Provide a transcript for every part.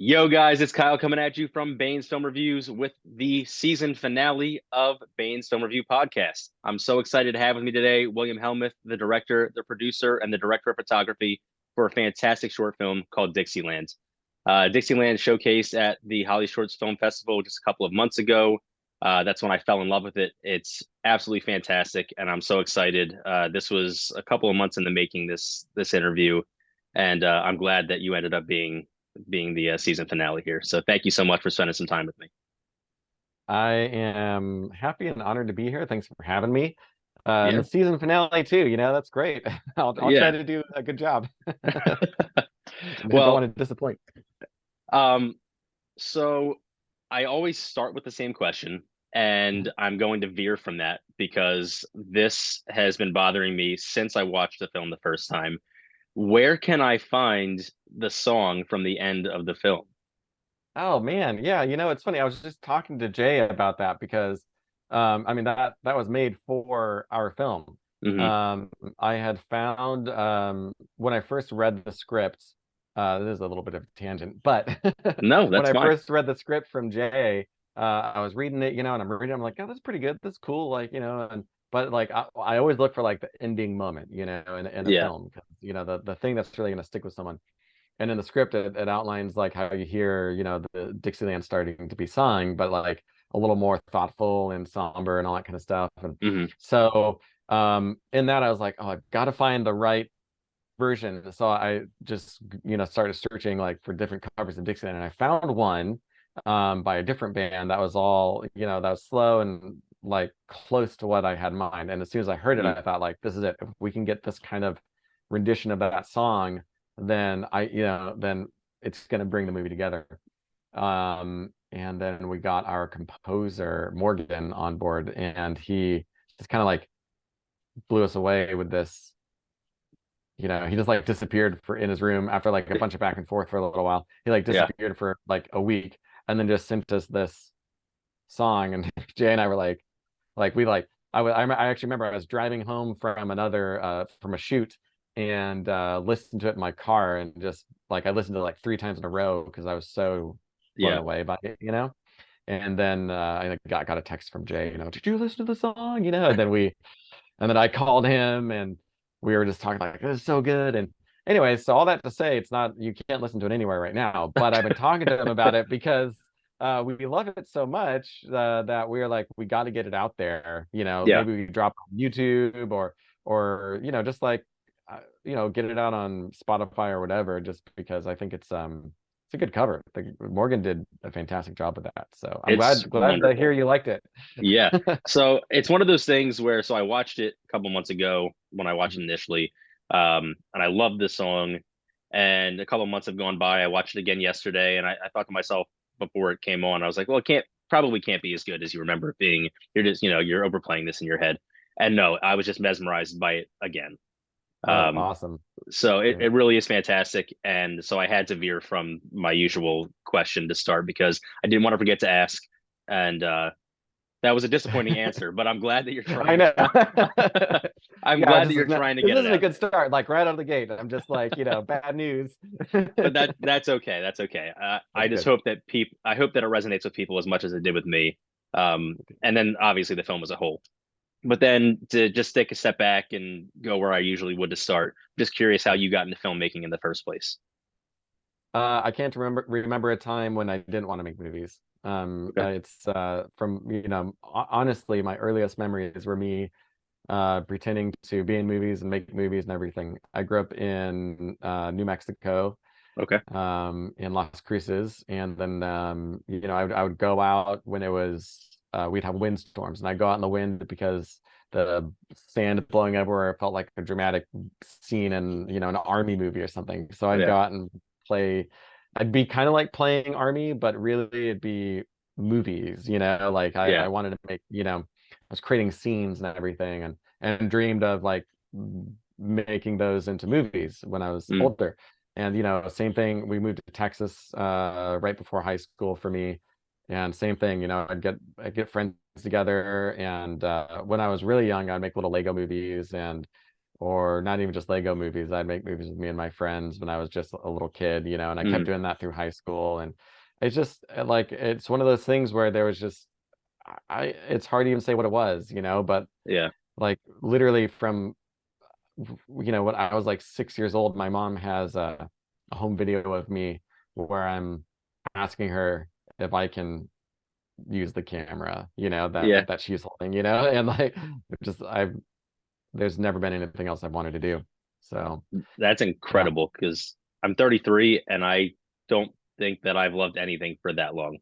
Yo, guys, it's Kyle coming at you from Bain's Film Reviews with the season finale of Bain's Film Review podcast. I'm so excited to have with me today William Hellmuth, the director, the producer, and the director of photography for a fantastic short film called Dixieland. Dixieland showcased at the Holly Shorts Film Festival just a couple of months ago. That's when I fell in love with it. It's absolutely fantastic, and I'm so excited. This was a couple of months in the making, this interview, and I'm glad that you ended up being the season finale here. So thank you so much for spending some time with me. I am happy and honored to be here. Thanks for having me. And Yeah, the season finale too, that's great. I'll try yeah. to do a good job. Don't Well, want to disappoint. um, so I always start with the same question, and I'm going to veer from that because this has been bothering me since I watched the film the first time. Where can I find the song from the end of the film? Oh man, yeah, it's funny. I was just talking to Jay about that because I mean that was made for our film. Hmm. Um I had found when I first read the script, this is a little bit of a tangent, but No, when that's I fine. first read the script from Jay, I was reading it, and I'm reading, I'm like, oh, that's pretty good. That's cool, like, and but like I always look for like the ending moment, in a Yeah. film, 'cause, the thing that's really gonna stick with someone. And in the script, it outlines like how you hear, the Dixieland starting to be sung, but like a little more thoughtful and somber and all that kind of stuff. And Hmm. so in that, I was like, oh, I've got to find the right version. So I just, started searching like for different covers of Dixieland, and I found one by a different band that was all, that was slow and like close to what I had in mind. And as soon as I heard it, Hmm. I thought like, this is it. If we can get this kind of rendition of that song, then then it's going to bring the movie together. And then we got our composer Morgan on board, and he just kind of like blew us away with this. He just like disappeared for in his room after like a bunch of back and forth for a little while. He like Yeah. disappeared for like a week, and then just sent us this song. And Jay and I were like we like I actually remember I was driving home from another from a shoot, and listened to it in my car, and just like I listened to it like three times in a row because I was so blown Yeah. away by it. And then I like, got a text from Jay, did you listen to the song? And then I called him, and we were just talking like, this is so good. And anyway, so all that to say, it's not, you can't listen to it anywhere right now, but I've been talking to him about it because we love it so much that we're like, we got to get it out there. Yeah. Maybe we drop it on YouTube, or just like get it out on Spotify or whatever, just because I think it's a good cover. I think Morgan did a fantastic job with that. So I'm It's glad to hear wonderful. you liked it. Yeah. So it's one of those things where I watched it a couple months ago when I watched it initially. And I loved this song. And a couple months have gone by. I watched it again yesterday, and I thought to myself before it came on, I was like, well, it probably can't be as good as you remember it being. You're just, you're overplaying this in your head. And no, I was just mesmerized by it again. Oh, Um, awesome. so it, Yeah. it really is fantastic. And so I had to veer from my usual question to start because I didn't want to forget to ask. And that was a disappointing answer, but I'm glad that you're I trying. know. I'm Yeah, glad that you're trying to this get it isn't a out good there. start. Like right out of the gate, I'm just like, bad news. But that's okay. That's okay. I That's just good. hope that I hope that it resonates with people as much as it did with me. And then obviously the film as a whole. But then to just take a step back and go where I usually would to start, just curious how you got into filmmaking in the first place. I can't remember a time when I didn't want to make movies. Okay. It's from honestly, my earliest memories were me pretending to be in movies and make movies and everything. I grew up in New Mexico, Okay. in Las Cruces, and then I would go out when it was we'd have windstorms, and I'd go out in the wind because the sand blowing everywhere felt like a dramatic scene in an army movie or something. So I'd Yeah. go out and play. I'd be kind of like playing army, but really it'd be movies. Like I Yeah. wanted to make, I was creating scenes and everything, and dreamed of like making those into movies when I was Mm. older. And same thing. We moved to Texas right before high school for me, and same thing. I'd get friends together, and when I was really young, I'd make little Lego movies, and or not even just Lego movies. I'd make movies with me and my friends when I was just a little kid, you know, and I kept doing that through high school. And it's just like, it's one of those things where there was just, it's hard to even say what it was, you know, but Yeah. like literally from, you know, when I was like 6 years old, my mom has a home video of me where I'm asking her if I can use the camera, you know, Yeah. that she's holding, you know, and like just there's never been anything else I've wanted to do. So That's yeah. incredible because I'm 33 and I don't think that I've loved anything for that long.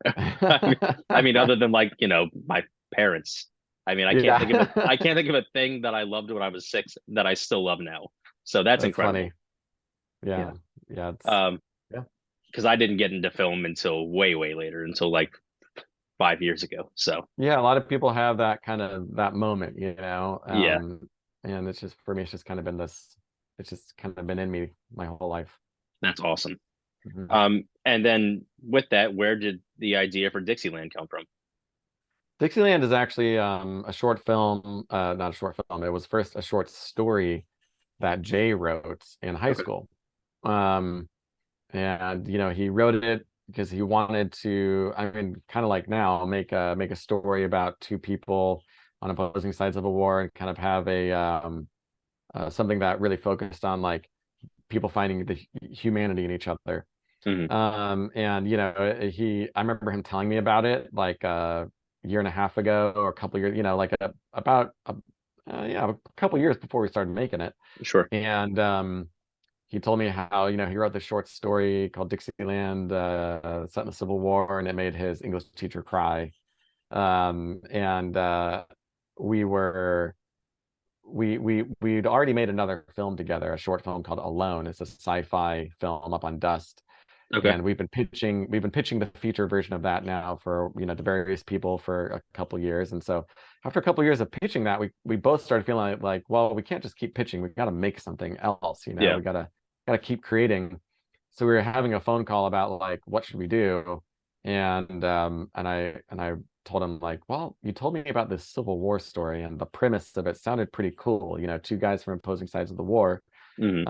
I mean, other than like, my parents. I mean, I Yeah. can't think of a thing that I loved when I was 6 that I still love now. So that's That's incredible. funny. Yeah. Yeah. Yeah, it's Um, yeah. because I didn't get into film until way, way later, until like 5 years ago. So Yeah, a lot of people have that kind of that moment, you know. yeah, And it's just for me, it's just kind of been this, it's just kind of been in me my whole life. that's awesome. Mhm. And then with that, where did the idea for Dixieland come from? Dixieland is actually a short film, not a short film. It was first a short story that Jay wrote in high Okay. school. Um, and you know, he wrote it because he wanted to, I mean, kind of like now, make a story about two people on opposing sides of a war and kind of have a something that really focused on like people finding the humanity in each other. Hmm. And you know, I remember him telling me about it like a year and a half ago or a couple years, you know, like about yeah, a couple years before we started making it. Sure. And he told me how, you know, he wrote this short story called Dixieland, set in the Civil War, and it made his English teacher cry. And we were we'd already made another film together, a short film called Alone. It's a sci-fi film up on Dust, Okay. and we've been pitching the feature version of that now for, you know, to various people for a couple years. And so after a couple years of pitching that, we both started feeling like, well, we can't just keep pitching, we got to make something else, you know, Yeah. we gotta keep creating. So we were having a phone call about like, what should we do? And I told him like, well, you told me about this Civil War story and the premise of it sounded pretty cool, you know, two guys from opposing sides of the war. Hmm.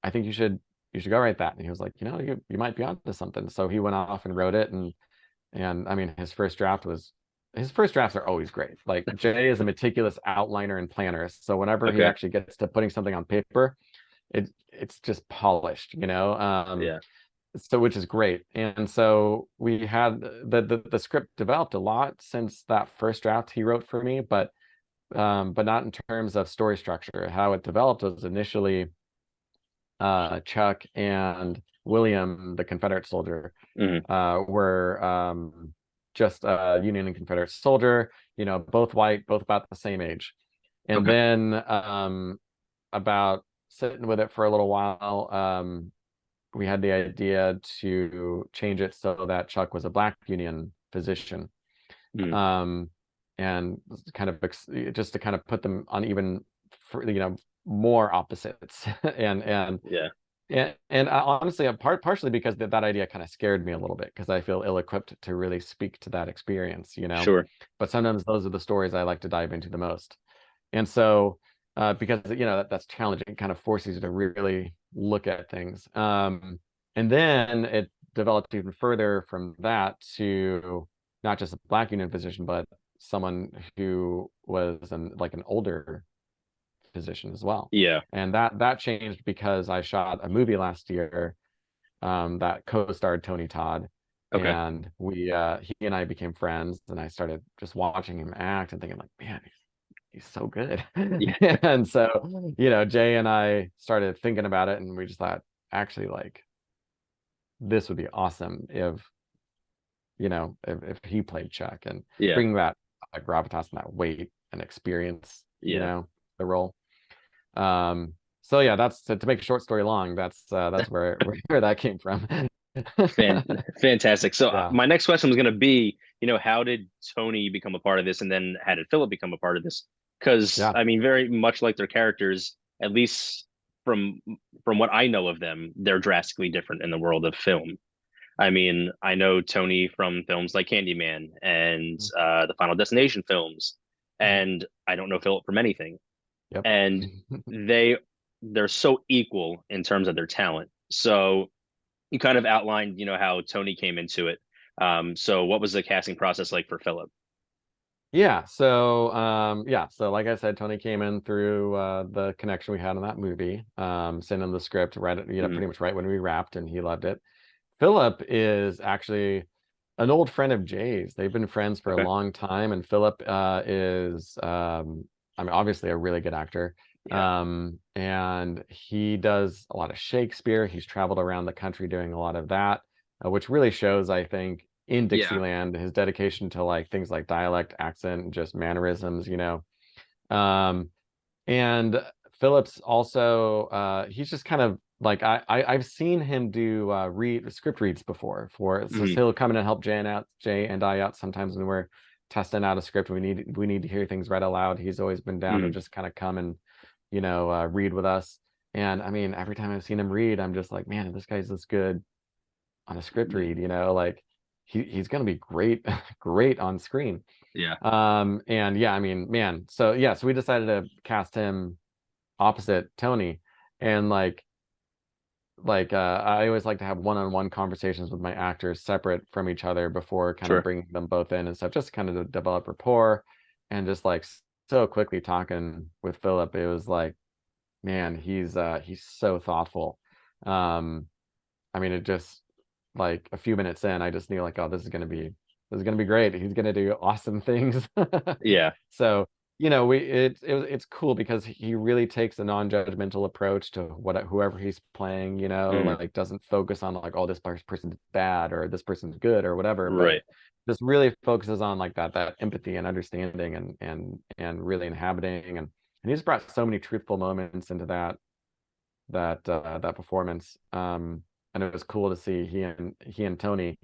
I think you should go write that. And he was like, you know, you might be onto something. So he went off and wrote it. And I mean, his first drafts are always great. Like Jay is a meticulous outliner and planner. So whenever he Okay. actually gets to putting something on paper, it's just polished, you know. Yeah. So which is great. And so we had the script developed a lot since that first draft he wrote for me, but not in terms of story structure. How it developed was initially Chuck and William, the Confederate soldier, Hmm. were just a Union and Confederate soldier, you know, both white, both about the same age. And Okay. then about sitting with it for a little while, we had the idea to change it so that Chuck was a black Union physician. Hmm. Um, and kind of just to kind of put them on even, for, you know, more opposites. and Yeah. and honestly, partially because that idea kind of scared me a little bit because I feel ill-equipped to really speak to that experience, you know. Sure. But sometimes those are the stories I like to dive into the most. And so, because you know that's challenging, it kind of forces you to really look at things. And then it developed even further from that to not just a black Union physician, but someone who was like an older position as well. Yeah. And that changed because I shot a movie last year that co-starred Tony Todd, Okay. and he and I became friends, and I started just watching him act and thinking like, man, he's so good. Yeah. And so, you know, Jay and I started thinking about it, and we just thought, actually, like, this would be awesome if, you know, if he played Chuck and Yeah. bring that gravitas and that weight and experience, you Yeah. know, the role. Um, so yeah, that's to make a short story long. That's where that came from. Fan Fantastic. So Yeah, my next question was going to be, how did Tony become a part of this, and then how did Philip become a part of this? Because yeah, I mean, very much like their characters, at least from from what I know of them, they're drastically different in the world of film. I mean, I know Tony from films like Candyman and the Final Destination films, mhm, and I don't know Philip from anything. Yep. and they're so equal in terms of their talent. So you kind of outlined, how Tony came into it. So what was the casting process like for Philip? So like I said, Tony came in through the connection we had in that movie, sent him the script right, Mhm. pretty much right when we wrapped, and he loved it. Philip is actually an old friend of Jay's. They've been friends for a Okay. long time, and Philip is, I mean, obviously a really good actor. Yeah. And he does a lot of Shakespeare. He's traveled around the country doing a lot of that, which really shows, I think, in Yeah. Dixieland, his dedication to like things like dialect, accent, and just mannerisms. Um, and Phillips also, he's just kind of like I've seen him do read script reads before. So Mhm. he'll come in and help Jay and I out sometimes when we're testing out a script. We need to hear things read aloud. He's always been down to Mhm. just kind of come and read with us. And I mean, every time I've seen him read, I'm just like, man, if this guy's this good on a script read, like he's gonna be great, great on screen. Yeah. And yeah, I mean, man, so we decided to cast him opposite Tony, and I always like to have one-on-one conversations with my actors separate from each other before kind of Sure. bringing them both in and stuff, just kind of to develop rapport. And just like so quickly talking with Philip, it was like, man, he's so thoughtful. um I mean, it just like a few minutes in, I just knew like, oh, this is gonna be great. He's gonna do awesome things. Yeah. So, it's cool because he really takes a non-judgmental approach to whoever he's playing, Mhm. like doesn't focus on like, oh, this person's bad or this person's good or whatever, but Right. just really focuses on like that empathy and understanding and really inhabiting, and he just brought so many truthful moments into that performance. And it was cool to see he and Tony,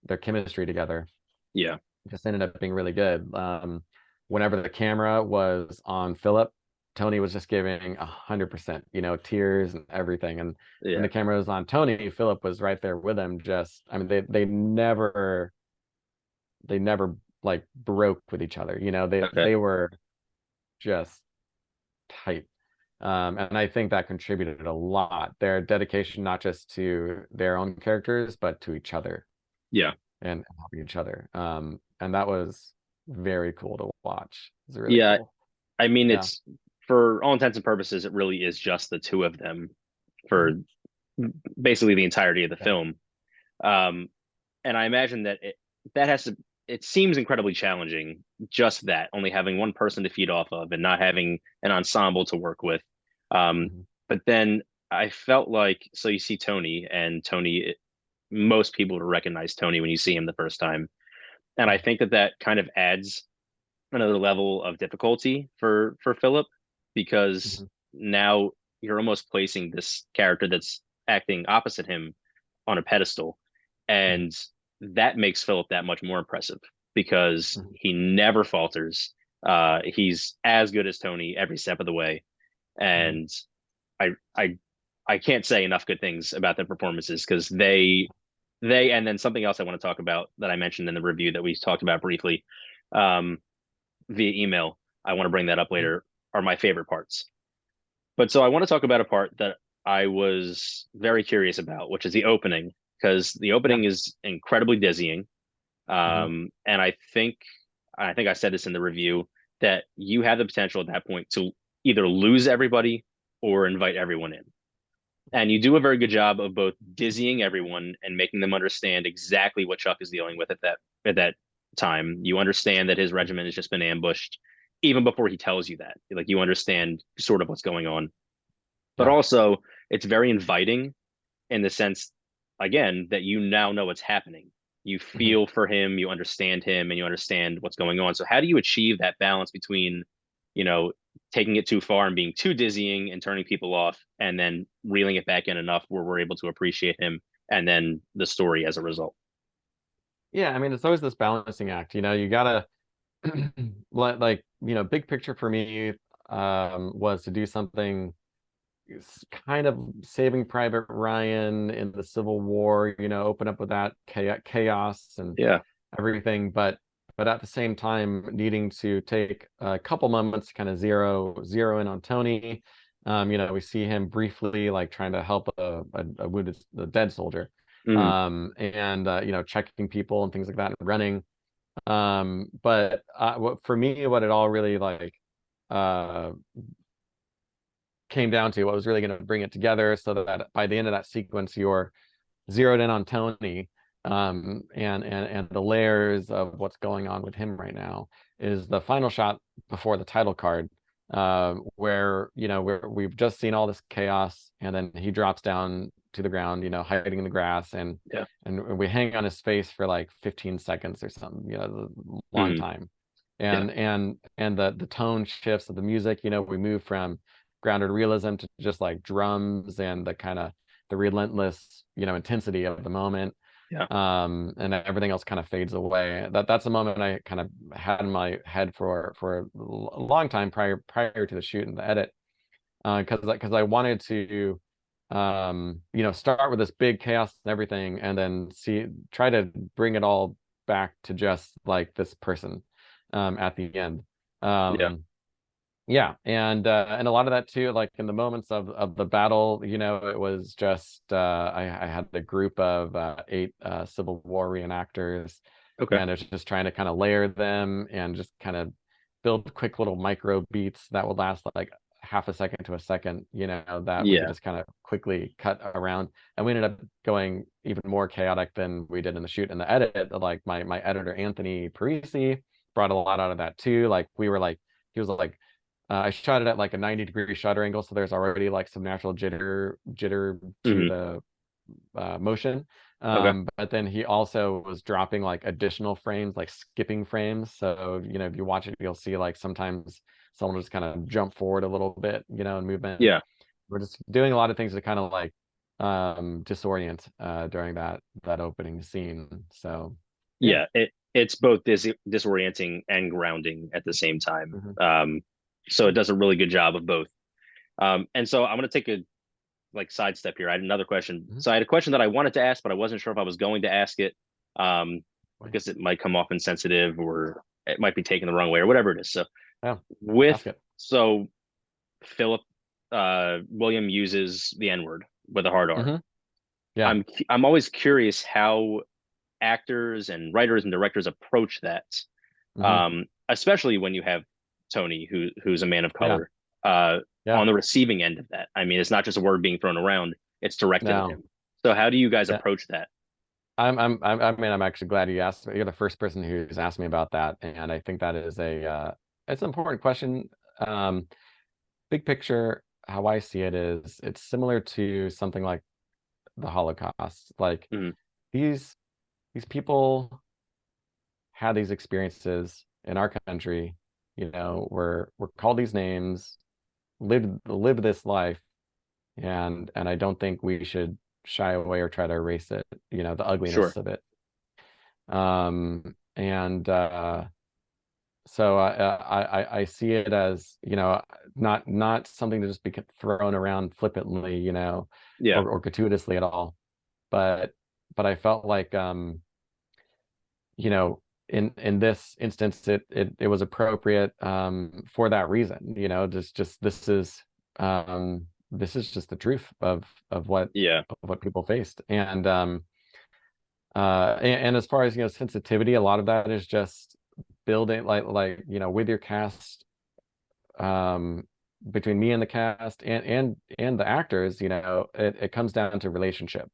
their chemistry together Yeah. just ended up being really good. Whenever the camera was on Philip, Tony was just giving 100%, tears and everything. And when Yeah. the camera was on Tony, Philip was right there with him. Just, I mean, they never like broke with each other. They Okay. they were just tight. And I think that contributed a lot. Their dedication, not just to their own characters, but to each other Yeah. and helping each other. And that was very cool to watch. It's really Yeah. cool. I mean, Yeah. it's for all intents and purposes, it really is just the two of them for Mhm. basically the entirety of the Yeah. film. Um, and I imagine that that has to, it seems incredibly challenging, just that, only having one person to feed off of and not having an ensemble to work with. Um, Mhm. but then I felt like, so you see Tony, and Tony, most people would recognize Tony when you see him the first time. And I Mhm. think that that kind of adds another level of difficulty for Philip, because Mhm. now you're almost placing this character that's acting opposite him on a pedestal, Mhm. and that makes Philip that much more impressive because Mhm. he never falters. He's as good as Tony every step of the way, Mhm. and I I I can't say enough good things about their performances because they and then something else I want to talk about that I mentioned in the review that we talked about briefly. Um, via email, I want to bring that up Mhm. later, are my favorite parts. But so I want to talk about a part that I was very curious about, which is the opening, because the Yeah. opening is incredibly dizzying. Mhm. And I think I said this in the review that you have the potential at that point to either lose everybody or invite everyone in. And you do a very good job of both dizzying everyone and making them understand exactly what Chuck is dealing with at that time. You understand that his regiment has just been ambushed, even before he tells you that. Like you understand sort of what's going on. But Yeah. also it's very inviting in the sense, again, that you now know what's happening. You Mhm. feel for him, you understand him, and you understand what's going on. So how do you achieve that balance between, you know, taking it too far and being too dizzying and turning people off, and then reeling it back in enough where we're able to appreciate him and then the story as a result? Yeah. I mean, it's always this balancing act. You gotta big picture for me was to do something kind of Saving Private Ryan in the Civil War, open up with that chaos and Yeah. everything, but but at the same time needing to take a couple moments to kind of zero in on Tony. We see him briefly like trying to help a wounded, a dead soldier, Mhm. and checking people and things like that, and running. But for me, what it all really like uh came down to, what was really going to bring it together, so that by the end of that sequence, you're zeroed in on Tony, and the layers of what's going on with him right now, is the final shot before the title card, where we've just seen all this chaos, and then he drops down to the ground, hiding in the grass, and Yeah. and we hang on his face for like 15 seconds or something, long Mhm. time. Yeah. And the tone shifts of the music, we move from grounded realism to just like drums and the kind of the relentless, intensity of the moment. Yeah. And everything else kind of fades away. That's a moment I kind of had in my head for a long time prior to the shoot and the edit, because I wanted to start with this big chaos and everything, and then try to bring it all back to just like this person at the end. Yeah. Yeah, and a lot of that too, like in the moments of the battle, it was just I had a group of 8 Civil War reenactors, Okay. and it's just trying to kind of layer them and just kind of build quick little micro beats that would last like half a second to a second, that we could Yeah. just kind of quickly cut around. And we ended up going even more chaotic than we did in the shoot and the edit. Like my editor Anthony Parisi brought a lot out of that too. Like we were like, he was like, I shot it at like a 90-degree shutter angle, so there's already like some natural jitter to Mhm. the motion. Okay. But then he also was dropping like additional frames, like skipping frames. So, if you watch it, you'll see like sometimes someone just kind of jump forward a little bit, in movement. Yeah. We're just doing a lot of things to kind of like disorient during that opening scene. So yeah. Yeah. It's both disorienting and grounding at the same time. Hmm. So it does a really good job of both. And so I'm going to take a like sidestep here. I had another question. Hmm. So I had a question that I wanted to ask, but I wasn't sure if I was going to ask it, because it might come off insensitive, or it might be taken the wrong way, or whatever it is. So Yeah, with ask it. so Philip, William uses the N word with a hard R. Hmm. Yeah. I'm always curious how actors and writers and directors approach that, Hmm. especially when you have Tony, who's a man of Yeah. color, uh, Yeah. on the receiving end of that. I mean, it's not just a word being thrown around; it's directed at No. him. So, how do you guys Yeah. approach that? I mean, I'm actually glad you asked me. You're the first person who's asked me about that, and I think that is it's an important question. Um, Big picture, how I see it is, it's similar to something like the Holocaust. Like Mhm. these these people had these experiences in our country, were called these names, lived this life, and I don't think we should shy away or try to erase it, the ugliness Sure. of it. And so I see it as, not something to just be thrown around flippantly, Yeah. or gratuitously at all. But I felt like, in this instance, it was appropriate for that reason. Just this is just the truth of what Yeah. people faced. And as far as, sensitivity, a lot of that is just building with your cast, um between me and the cast and the actors, it comes down to relationship,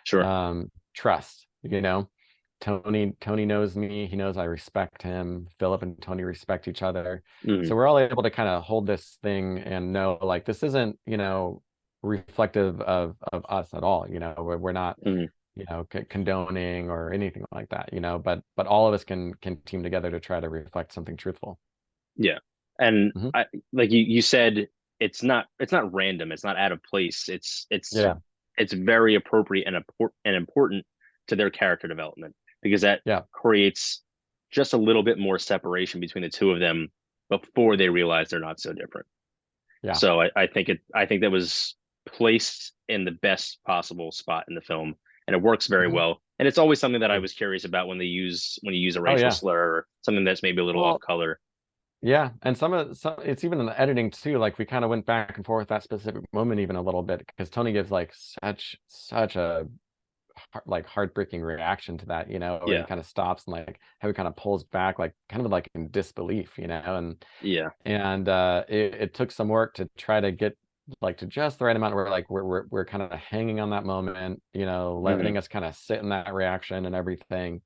Sure. trust. Tony knows me, he knows I respect him, Philip and Tony respect each other, Mhm. so we're all able to kind of hold this thing and know like this isn't, reflective of us at all. We're not, Mhm. condoning or anything like that, but all of us can team together to try to reflect something truthful. Yeah. And Hmm. like you said, it's not random. It's not out of place. Yeah. It's very appropriate and important to their character development, because that Yeah. creates just a little bit more separation between the two of them before they realize they're not so different. Yeah. So I think that was placed in the best possible spot in the film, and it works very Hmm. well. And it's always something that I Good. was curious about when you use a Oh racial yeah. slur, something that's maybe a little off Well, color. yeah, and some it's even in the editing too. Like we kind of went back and forth that specific moment even a little bit because Tony gives like such a like heartbreaking reaction to that, where he Yeah, kind of stops and like how he kind of pulls back, like kind of like in disbelief, yeah, and it took some work to try to get like to just the right amount where like we're kind of hanging on that moment, hmm letting us kind of sit in that reaction and everything,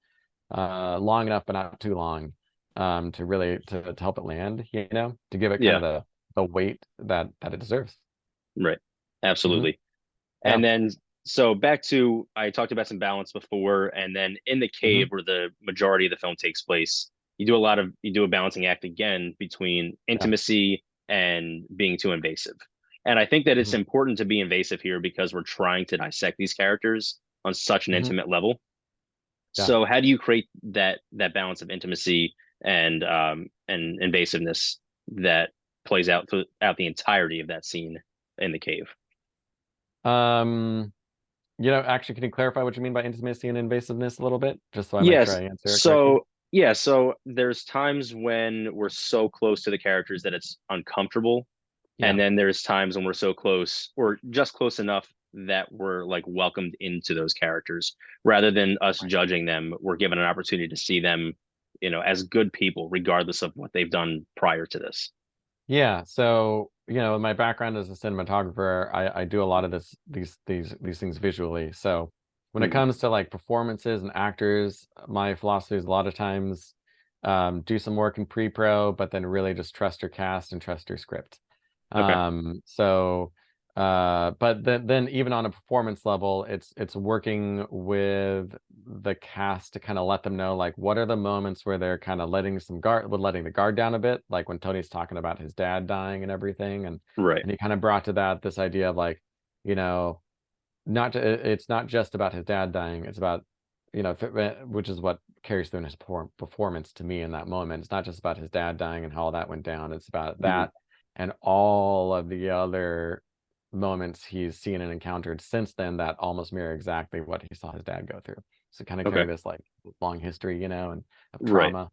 long enough but not too long, to really to help it land, to give it kind yeah, of the weight that it deserves. right, Hmm. absolutely. Yeah. And then, so back to, I talked about some balance before, and then in the cave Hmm. where the majority of the film takes place, you do a balancing act again between Yeah. intimacy and being too invasive. And I think that it's Hmm. important to be invasive here because we're trying to dissect these characters on such an Hmm. intimate level. Yeah. So how do you create that balance of intimacy and invasiveness that plays out throughout the entirety of that scene in the cave? um Actually, can you clarify what you mean by intimacy and invasiveness a little bit, just so I make sure Yes. I answer it correctly? So, yeah, so there's times when we're so close to the characters that it's uncomfortable. And Yeah. then there's times when we're so close or just close enough that we're like welcomed into those characters rather than us Right. judging them. We're given an opportunity to see them, as good people, regardless of what they've done prior to this. Yeah. So, my background as a cinematographer, I do a lot of these things visually. So when it Mhm. comes to like performances and actors, my philosophy is a lot of times, do some work in pre-pro, but then really just trust your cast and trust your script. Okay. So but then even on a performance level, it's working with the cast to kind of let them know like what are the moments where they're kind of letting the guard down a bit, like when Tony's talking about his dad dying and everything, and Right. he kind of brought to that this idea of like, you know, it's not just about his dad dying, it's about, which is what carries through in his performance to me in that moment. It's not just about his dad dying and how all that went down. It's about Mhm. that and all of the other moments he's seen and encountered since then that almost mirror exactly what he saw his dad go through. So kind of Okay. carry this like long history, and of Right. trauma.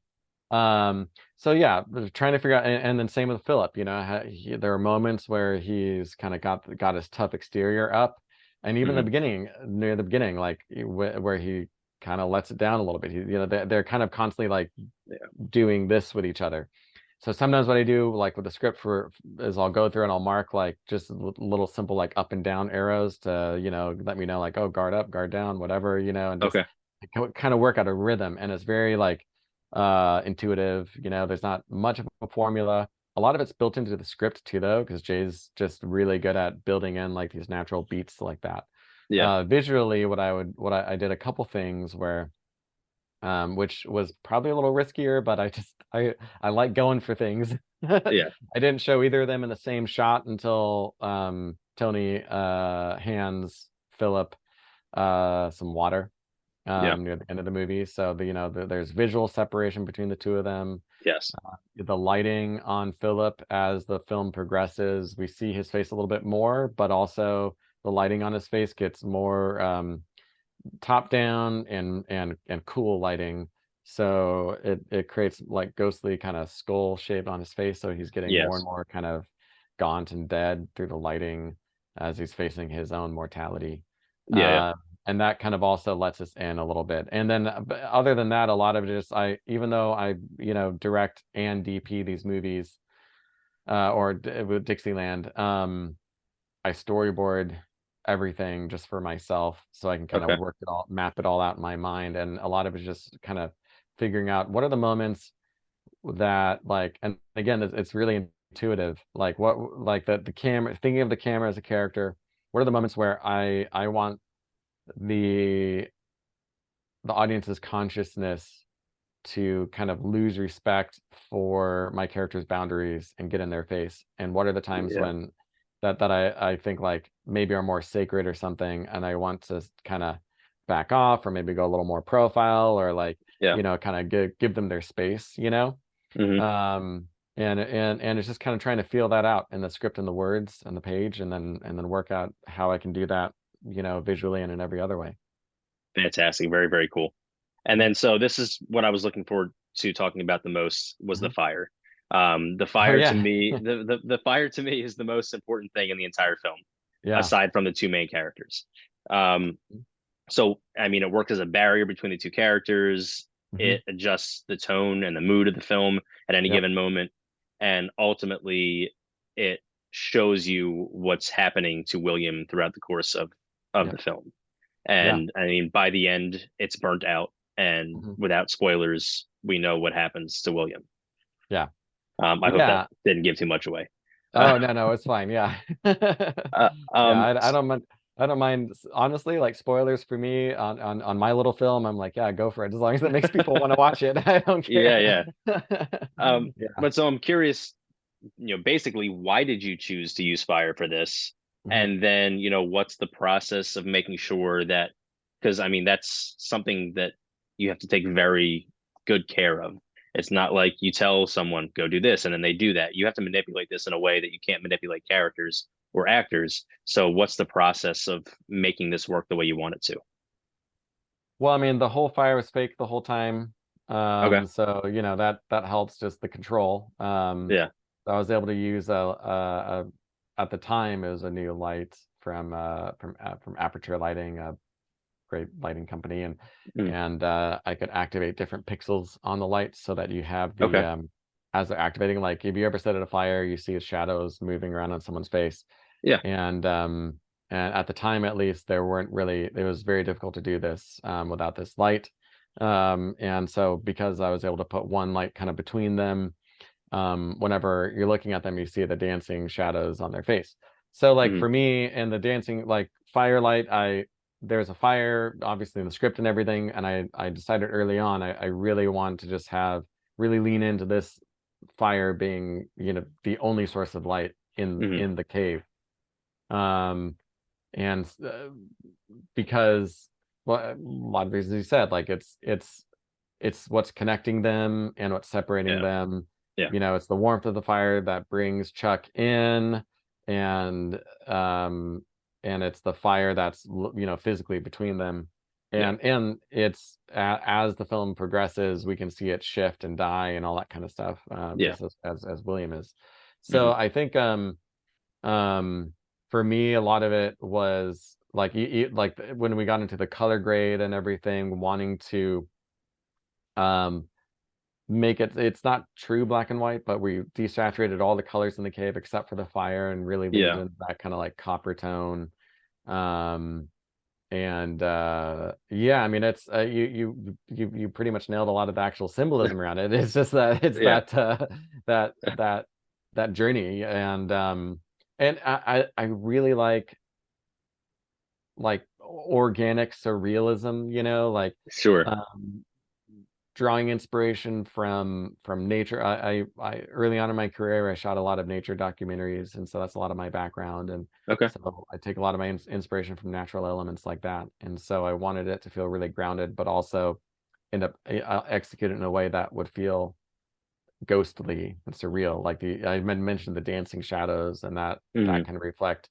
So yeah, trying to figure out, and then same with Philip, there are moments where he's kind of got his tough exterior up, and even Mhm. near the beginning, like where he kind of lets it down a little bit. They're kind of constantly like Yeah. doing this with each other. So sometimes what I do, like with the script is I'll go through and I'll mark like just little simple like up and down arrows to, let me know like, oh, guard up, guard down, whatever, and just Okay. kind of work out a rhythm. And it's very like intuitive, there's not much of a formula. A lot of it's built into the script too, though, because Jay's just really good at building in like these natural beats like that. Yeah. Visually, I did a couple things where, which was probably a little riskier, but I like going for things. I Yeah. didn't show either of them in the same shot until Tony hands Philip some water Yeah. near the end of the movie. So there's visual separation between the two of them. Yes. The lighting on Philip as the film progresses, we see his face a little bit more, but also the lighting on his face gets more top down and cool lighting. So it creates like ghostly kind of skull shape on his face. So he's getting more and Yes. more kind of gaunt and dead through the lighting as he's facing his own mortality. Yeah. Yeah. Uh, and that kind of also lets us in a little bit. And then other than that, a lot of just even though I, direct and DP these movies, with Dixieland, I storyboard everything just for myself so I can kind of Okay. map it all out in my mind. And a lot of it's just kind of figuring out what are the moments that like, and again, it's really intuitive. Like like the camera, thinking of the camera as a character. What are the moments where I want the audience's consciousness to kind of lose respect for my character's boundaries and get in their face? And what are the times Yeah. when that I think like maybe are more sacred or something, and I want to kind of back off or maybe go a little more profile or like, Yeah. kind of give them their space, Hmm. and it's just kind of trying to feel that out in the script and the words and the page, and then work out how I can do that, visually and in every other way. Fantastic. Very, very cool. And Mhm. then, so this is what I was looking for to talking about the most was the Mhm. fire. The Oh fire to yeah. me, the fire to me is the most important thing in the entire film, Yeah. aside from the two main characters. Um, so I mean, it worked as a barrier between the two characters. Hmm. It adjusts the tone and the mood of the film at any Yep. given moment, and ultimately, it shows you what's happening to William throughout the course of Yep. the film. Yeah. And I mean, by the end, it's burnt out, and Hmm. without spoilers, we know what happens to William. Yeah. I hope that Yeah. didn't give too much away. Uh, Oh no, no, it's fine. Yeah. uh, Yeah, um, I don't mind. I don't mind, honestly, like spoilers for me on my little film. I'm like, yeah, go for it. As long as it makes people want to watch it, I don't yeah, care. yeah. Yeah. But so I'm curious, basically, why did you choose to use fire for this? Mhm. And then, what's the process of making sure that, because I mean, that's something that you have to take very good care of. It's not like you tell someone, go do this, and then they do that. You have to manipulate this in a way that you can't manipulate characters or actors. So, what's the process of making this work the way you want it to? Well, I mean, the whole fire was fake the whole time. Okay. So that helps just the control. Yeah. I was able to use at the time it was a new light from Aperture Lighting, a great lighting company, and Mm. and I could activate different pixels on the lights so that you have the Okay. as they're activating, like if you ever set it afire, you see shadows moving around on someone's face. Yeah. And at the time, at least, there weren't really, it was very difficult to do this without this light. And so because I was able to put one light kind of between them, whenever you're looking at them, you see the dancing shadows on their face. So like Hmm. for me and the dancing, like firelight, there's a fire obviously in the script and everything, and I decided early on I really want to just really lean into this fire being the only source of light Hmm. in the cave. um and because, well, a lot of reasons you said, like it's what's connecting them and what's separating Yeah. them. Yeah. It's the warmth of the fire that brings Chuck in, and um and it's the fire that's physically between them. Yeah. And it's as the film progresses, we can see it shift and die and all that kind of stuff, Yeah. just as William is. So Hmm. I think um for me, a lot of it was like like when we got into the color grade and everything, wanting to um make it's not true black and white, but we desaturated all the colors in the cave except for the fire and really leaned Yeah. into that kind of like copper tone. um and yeah, I mean, it's you pretty much nailed a lot of the actual symbolism around it. It's just that it's Yeah. that that that journey. And I really like organic surrealism, Sure. um drawing inspiration from nature. I early on in my career, I shot a lot of nature documentaries, and so that's a lot of my background. And Okay. so I take a lot of my inspiration from natural elements like that. And so I wanted it to feel really grounded, but also end up execute it in a way that would feel ghostly and surreal. Like I mentioned the dancing shadows, and that Hmm. kind of reflect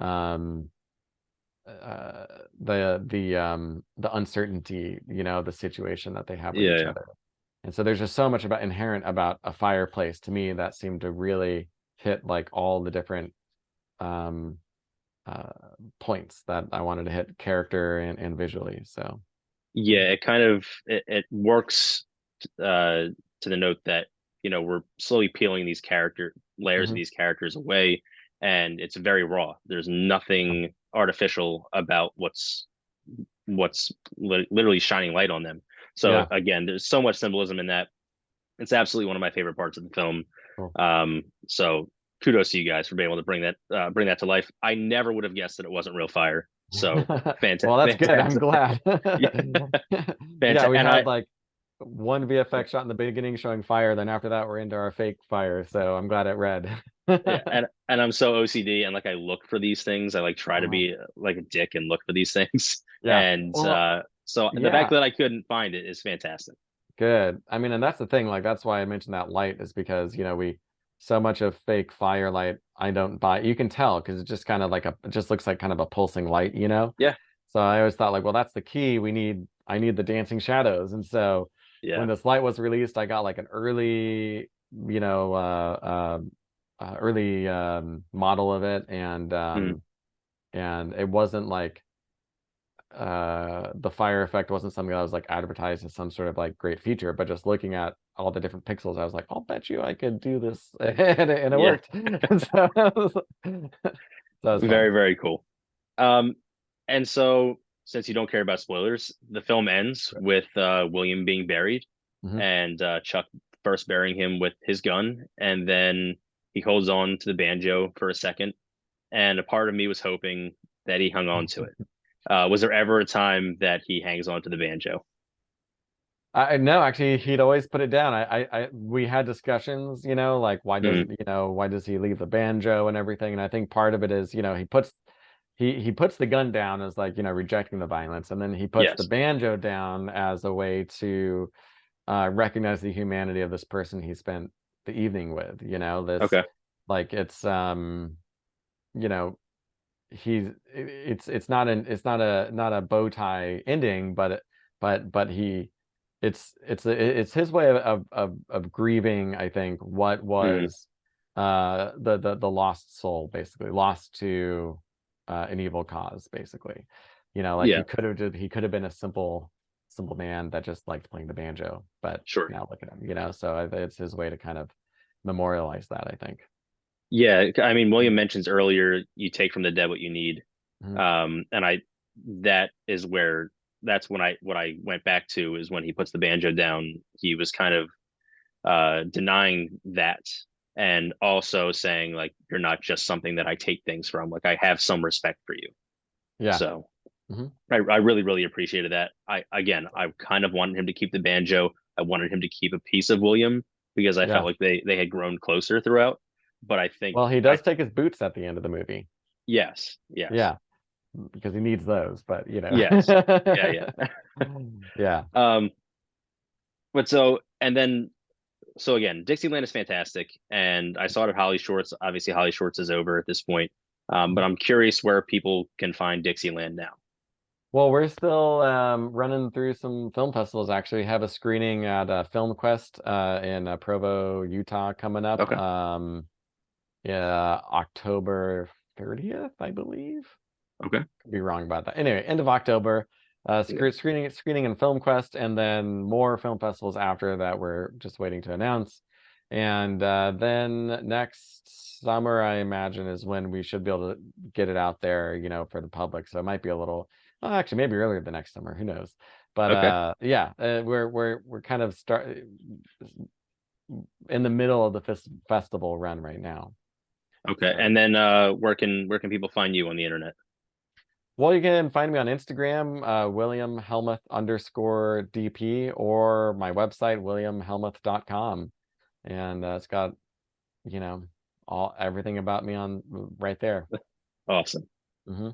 um uh the uncertainty, the situation that they have with Yeah. each Yeah. other. And so there's just so much about inherent about a fireplace to me that seemed to really hit like all the different um uh points that I wanted to hit, character and visually. So Yeah. It kind of it works uh to the note that we're slowly peeling these character layers of mhm. these characters away, and it's very raw. There's nothing artificial about what's literally shining light on them. So Yeah, again, there's so much symbolism in that. It's absolutely one of my favorite parts of the film. cool. So kudos to you guys for being able to bring that to life. I never would have guessed that it wasn't real fire. So Well, fantastic, that's good. I'm fantastic. glad. Yeah, Yeah, fantastic. we And had like one VFX shot in the beginning showing fire, then after that we're into our fake fire. So I'm glad it read. yeah, and I'm so OCD, and like I look for these things. I like try to Uh-huh. be like a dick and look for these things. Yeah. And Well, so the fact yeah. that I couldn't find it is fantastic. Good. I mean, and that's the thing, like that's why I mentioned that light, is because, we so much of fake firelight I don't buy. You can tell because it just kind of like it just looks like kind of a pulsing light. Yeah. So I always thought like, well, that's the key. I need the dancing shadows. And so when Yeah. this light was released, I got like an early, early model of it, Mm. and it wasn't like the fire effect wasn't something that was like advertised as some sort of like great feature, but just looking at all the different pixels, I was like, I'll bet you I could do this, and it Yeah. worked. And so, that was fun. Very, very cool. Um, and so since you don't care about spoilers, the film ends with William being buried Hmm. and Chuck first burying him with his gun, and then he holds on to the banjo for a second. And a part of me was hoping that he hung on to it. Was there ever a time that he hangs on to the banjo? I no, actually, he'd always put it down. We had discussions, like Mm, why does he leave the banjo and everything? And I think part of it is, he puts the gun down as like, rejecting the violence, and then he puts the yes. banjo down as a way to recognize the humanity of this person he spent the evening with. This Okay. like you know, it's not a bow tie ending, but it's his way of grieving, I think, what Mm, was the lost soul, basically lost to an evil cause, basically. Like yeah. he could have been a simple man that just liked playing the banjo, but Sure. now look at him, so it's his way to kind of memorialize that, I think. Yeah. I mean, William mentions earlier, you take from the dead what you need. Mhm. And that is where that's when what I went back to is when he puts the banjo down. He was kind of denying that, and also saying like, you're not just something that I take things from. Like, I have some respect for you. Yeah. So Hmm. I really, really appreciated that. I kind of wanted him to keep the banjo. I wanted him to keep a piece of William because I felt Yeah. like they had grown closer throughout. But I think Well, he I does take his boots at the end of the movie. yes, yes, Yeah, because he needs those, but yes, yeah, yeah. Yeah. Um, but so and then so again, Dixieland is fantastic, and I saw it at Holly Shorts. Obviously, Holly Shorts is over at this point, but I'm curious where people can find Dixieland now. Well, we're still running through some film festivals. Actually, have a screening at Film Quest in Provo, Utah, coming up. Okay, Yeah, October 30th, I believe. okay, Could be wrong about that. Anyway, end of October. yeah, Screening in Film Quest, and then more film festivals after that. We're just waiting to announce. And then next summer, I imagine, is when we should be able to get it out there, for the public. So it might be a little, well, actually, maybe earlier the next summer. Who knows? But okay, yeah, we're kind of in the middle of the festival run right now. okay. So. And then where can people find you on the internet? Well, you can find me on Instagram, William Hellmuth _DP, or my website, williamhellmuth.com. And it's got, you know, everything about me on right there. Awesome. Hmm.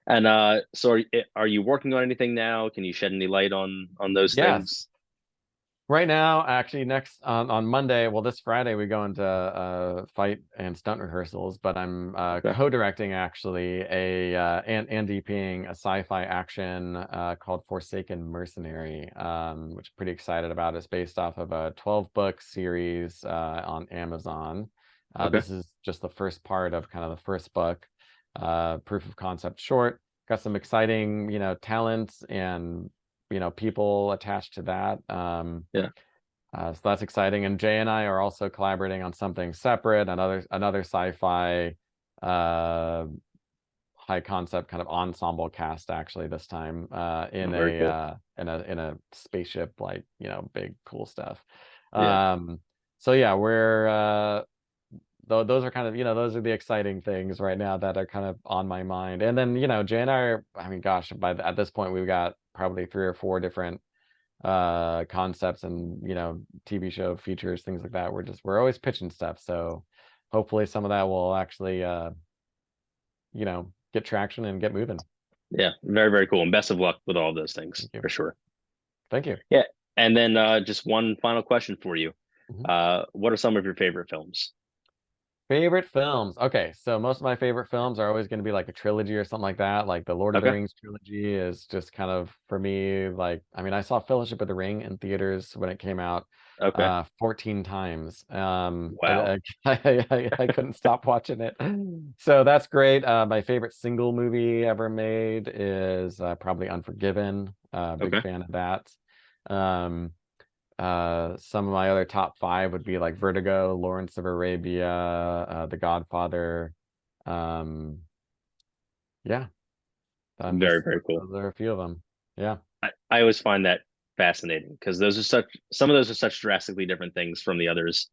And so are you working on anything now? Can you shed any light on those Yes. things? Right now, actually, next on Monday, well, this Friday we go into fight and stunt rehearsals, but I'm Okay, co-directing actually and DPing a sci-fi action called Forsaken Mercenary, which I'm pretty excited about. It's based off of a 12-book series on Amazon. okay, This is just the first part of kind of the first book, proof of concept short. Got some exciting, talents and people attached to that. yeah, So that's exciting. And Jay and I are also collaborating on something separate, another sci-fi uh, high concept kind of ensemble cast actually this time oh, very cool. in a spaceship, like big cool stuff. Yeah, Um, so yeah, we're those are kind of those are the exciting things right now that are kind of on my mind. And then Jay and I are, I mean, gosh, at this point we've got probably 3 or 4 different concepts and TV show features, things like that. We're always pitching stuff, so hopefully some of that will actually get traction and get moving. yeah, very, very cool. And best of luck with all those things Thank you. for sure. Thank you. Yeah. And then just one final question for you. Mhm. What are some of your favorite films? Favorite films. Okay, so most of my favorite films are always going to be like a trilogy or something like that. Like the Lord of the Okay. Rings trilogy is just kind of for me, like I mean, I saw Fellowship of the Ring in theaters when it came out Okay. 14 times. Wow. I couldn't stop watching it. So that's great. My favorite single movie ever made is probably Unforgiven. Big Okay. fan of that. Um, some of my other top five would be like Vertigo, Lawrence of Arabia, The Godfather. Um, yeah, I'm Very, just very cool. those are a few of them. Yeah, I always find that fascinating because those are such some of those are such drastically different things from the others.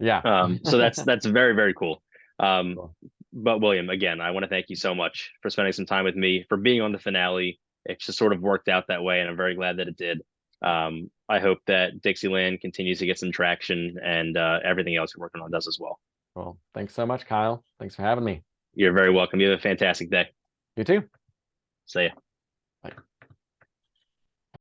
yeah. So that's very, very cool. Um, Cool. but William, again, I want to thank you so much for spending some time with me, for being on the finale. It just sort of worked out that way, and I'm very glad that it did. I hope that Dixieland continues to get some traction, and everything else you're working on does as well. Well, thanks so much, Kyle. Thanks for having me. You're very welcome. You have a fantastic day. You too. See ya.